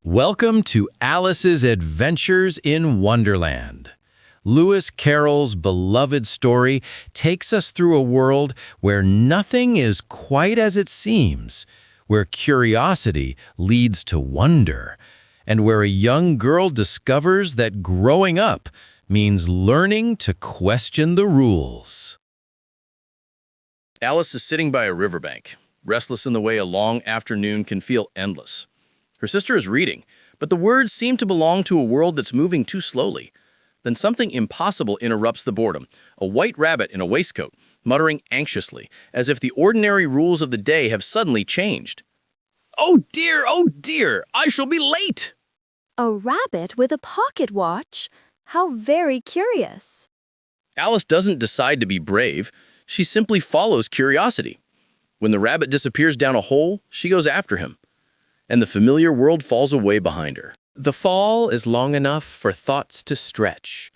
Welcome to Alice's Adventures in Wonderland. Lewis Carroll's beloved story takes us through a world where nothing is quite as it seems, where curiosity leads to wonder, and where a young girl discovers that growing up means learning to question the rules. Alice is sitting by a riverbank, restless in the way a long afternoon can feel endless. Her sister is reading, but the words seem to belong to a world that's moving too slowly. Then something impossible interrupts the boredom, a white rabbit in a waistcoat, muttering anxiously, as if the ordinary rules of the day have suddenly changed. Oh dear, I shall be late! A rabbit with a pocket watch? How very curious. Alice doesn't decide to be brave, she simply follows curiosity. When the rabbit disappears down a hole, she goes after him, and the familiar world falls away behind her. The fall is long enough for thoughts to stretch.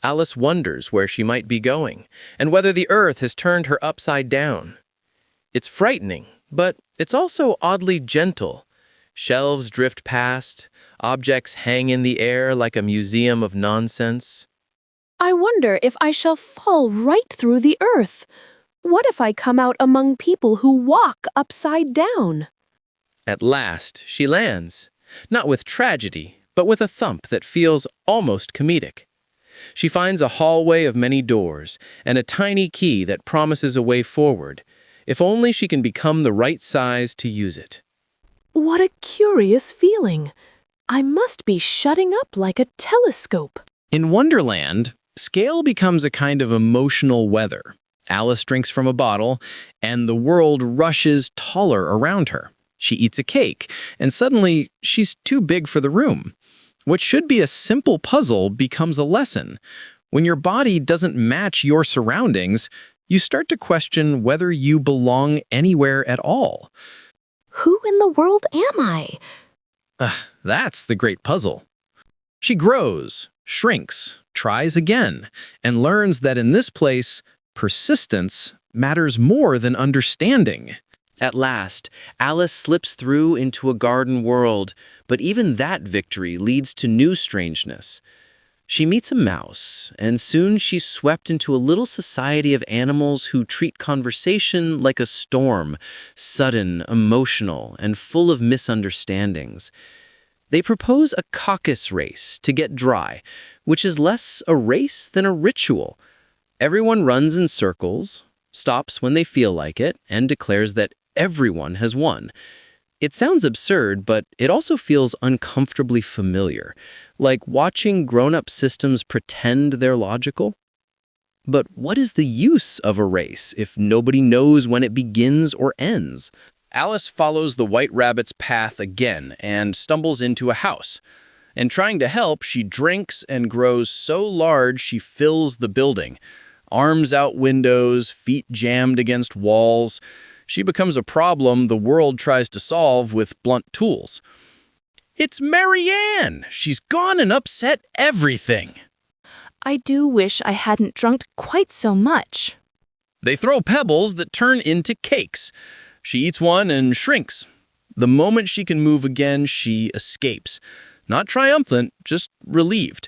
Alice wonders where she might be going, and whether the earth has turned her upside down. It's frightening, but it's also oddly gentle. Shelves drift past, objects hang in the air like a museum of nonsense. I wonder if I shall fall right through the earth. What if I come out among people who walk upside down? At last, she lands, not with tragedy, but with a thump that feels almost comedic. She finds a hallway of many doors and a tiny key that promises a way forward, if only she can become the right size to use it. What a curious feeling. I must be shutting up like a telescope. In Wonderland, scale becomes a kind of emotional weather. Alice drinks from a bottle, and the world rushes taller around her. She eats a cake, and suddenly she's too big for the room. What should be a simple puzzle becomes a lesson. When your body doesn't match your surroundings, you start to question whether you belong anywhere at all. Who in the world am I? That's the great puzzle. She grows, shrinks, tries again, and learns that in this place, persistence matters more than understanding. At last, Alice slips through into a garden world, but even that victory leads to new strangeness. She meets a mouse, and soon she's swept into a little society of animals who treat conversation like a storm, sudden, emotional, and full of misunderstandings. They propose a caucus race to get dry, which is less a race than a ritual. Everyone runs in circles, stops when they feel like it, and declares that everyone has won. It sounds absurd, but it also feels uncomfortably familiar, like watching grown-up systems pretend they're logical. But what is the use of a race if nobody knows when it begins or ends? Alice follows the white rabbit's path again and stumbles into a house. And trying to help, she drinks and grows so large she fills the building. Arms out windows, feet jammed against walls. She becomes a problem the world tries to solve with blunt tools. It's Marianne! She's gone and upset everything! I do wish I hadn't drunk quite so much. They throw pebbles that turn into cakes. She eats one and shrinks. The moment she can move again, she escapes. Not triumphant, just relieved.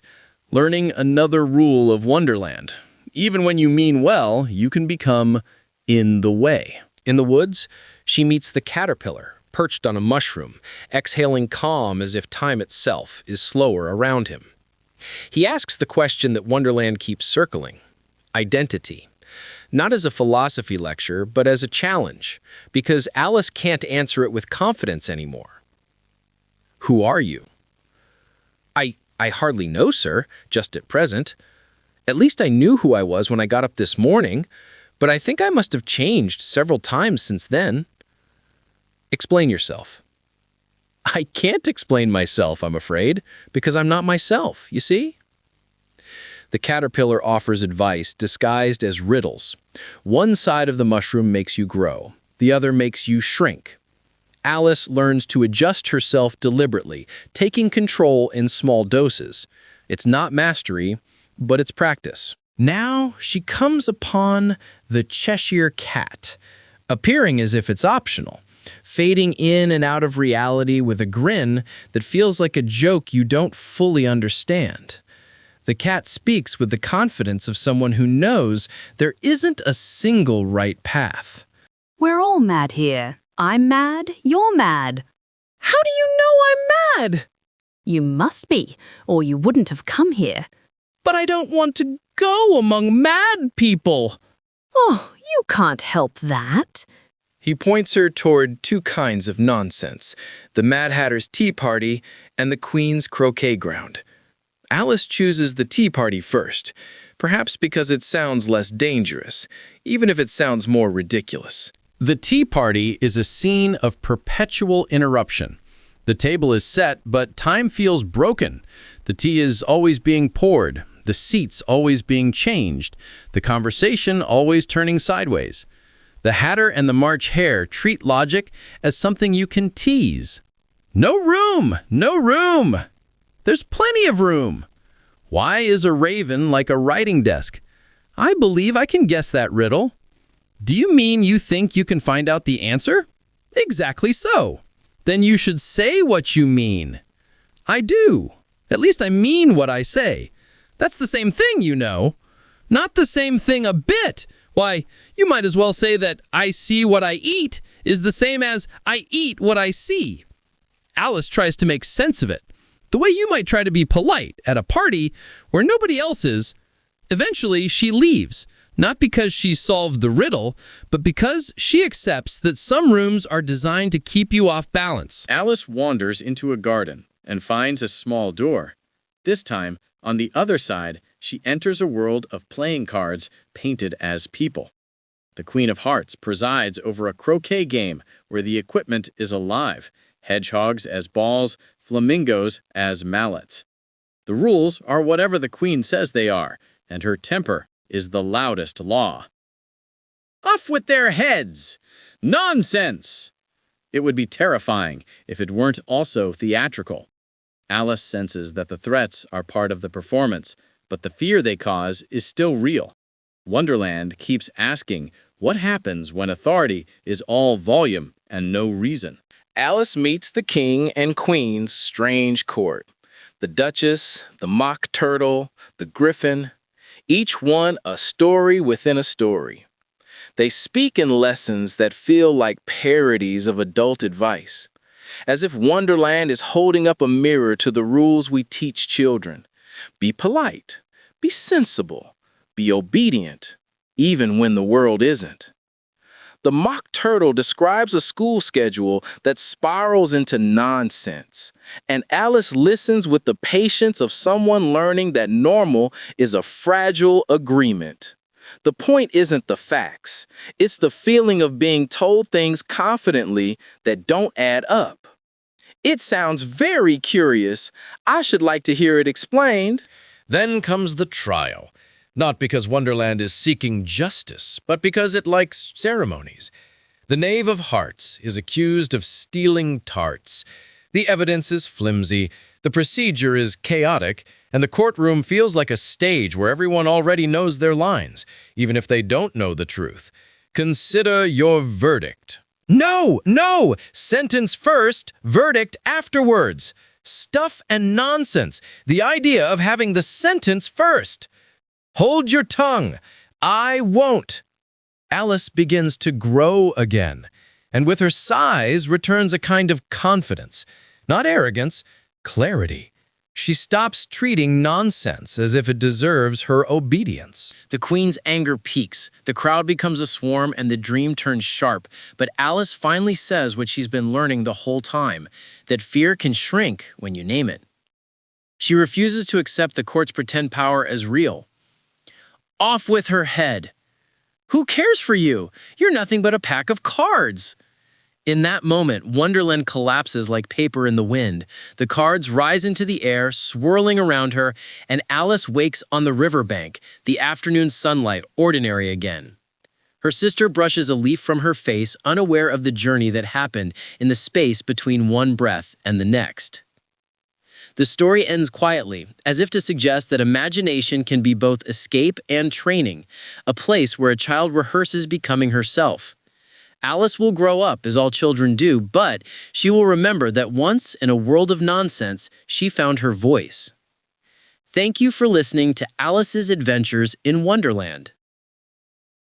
Learning another rule of Wonderland. Even when you mean well, you can become in the way. In the woods, she meets the caterpillar, perched on a mushroom, exhaling calm as if time itself is slower around him. He asks the question that Wonderland keeps circling: identity. Not as a philosophy lecture, but as a challenge, because Alice can't answer it with confidence anymore. Who are you? I hardly know, sir, just at present. At least I knew who I was when I got up this morning, but I think I must have changed several times since then. Explain yourself. I can't explain myself, I'm afraid, because I'm not myself, you see? The caterpillar offers advice disguised as riddles. One side of the mushroom makes you grow, the other makes you shrink. Alice learns to adjust herself deliberately, taking control in small doses. It's not mastery, but it's practice. Now she comes upon the Cheshire Cat, appearing as if it's optional. fading in and out of reality with a grin that feels like a joke you don't fully understand. The cat speaks with the confidence of someone who knows there isn't a single right path. We're all mad here. I'm mad, you're mad. How do you know I'm mad? You must be, or you wouldn't have come here. But I don't want to go among mad people. Oh, you can't help that. He points her toward two kinds of nonsense, the Mad Hatter's tea party and the Queen's croquet ground. Alice chooses the tea party first, perhaps because it sounds less dangerous, even if it sounds more ridiculous. The tea party is a scene of perpetual interruption. The table is set, but time feels broken. The tea is always being poured, the seats always being changed, the conversation always turning sideways. The Hatter and the March Hare treat logic as something you can tease. No room! No room! There's plenty of room. Why is a raven like a writing desk? I believe I can guess that riddle. Do you mean you think you can find out the answer? Exactly so. Then you should say what you mean. I do. At least I mean what I say. That's the same thing, you know. Not the same thing a bit. Why, you might as well say that I see what I eat is the same as I eat what I see. Alice tries to make sense of it, the way you might try to be polite at a party where nobody else is. Eventually, she leaves, not because she solved the riddle, but because she accepts that some rooms are designed to keep you off balance. Alice wanders into a garden and finds a small door. This time, on the other side, she enters a world of playing cards painted as people. The Queen of Hearts presides over a croquet game where the equipment is alive, hedgehogs as balls, flamingos as mallets. The rules are whatever the Queen says they are, and her temper is the loudest law. Off with their heads! Nonsense! It would be terrifying if it weren't also theatrical. Alice senses that the threats are part of the performance, but the fear they cause is still real. Wonderland keeps asking what happens when authority is all volume and no reason. Alice meets the king and queen's strange court. The Duchess, the Mock Turtle, the Griffin, each one a story within a story. They speak in lessons that feel like parodies of adult advice, as if Wonderland is holding up a mirror to the rules we teach children. Be polite, be sensible, be obedient, even when the world isn't. The Mock Turtle describes a school schedule that spirals into nonsense, and Alice listens with the patience of someone learning that normal is a fragile agreement. The point isn't the facts, it's the feeling of being told things confidently that don't add up. It sounds very curious. I should like to hear it explained. Then comes the trial. Not because Wonderland is seeking justice, but because it likes ceremonies. The Knave of Hearts is accused of stealing tarts. The evidence is flimsy, the procedure is chaotic, and the courtroom feels like a stage where everyone already knows their lines, even if they don't know the truth. Consider your verdict. No, no! Sentence first, verdict afterwards. Stuff and nonsense. The idea of having the sentence first. Hold your tongue. I won't. Alice begins to grow again, and with her sighs returns a kind of confidence, not arrogance, clarity. She stops treating nonsense as if it deserves her obedience. The Queen's anger peaks, the crowd becomes a swarm, and the dream turns sharp. But Alice finally says what she's been learning the whole time, that fear can shrink when you name it. She refuses to accept the court's pretend power as real. Off with her head. Who cares for you? You're nothing but a pack of cards. In that moment, Wonderland collapses like paper in the wind. The cards rise into the air, swirling around her, and Alice wakes on the riverbank, the afternoon sunlight ordinary again. Her sister brushes a leaf from her face, unaware of the journey that happened in the space between one breath and the next. The story ends quietly, as if to suggest that imagination can be both escape and training, a place where a child rehearses becoming herself. Alice will grow up, as all children do, but she will remember that once in a world of nonsense, she found her voice. Thank you for listening to Alice's Adventures in Wonderland.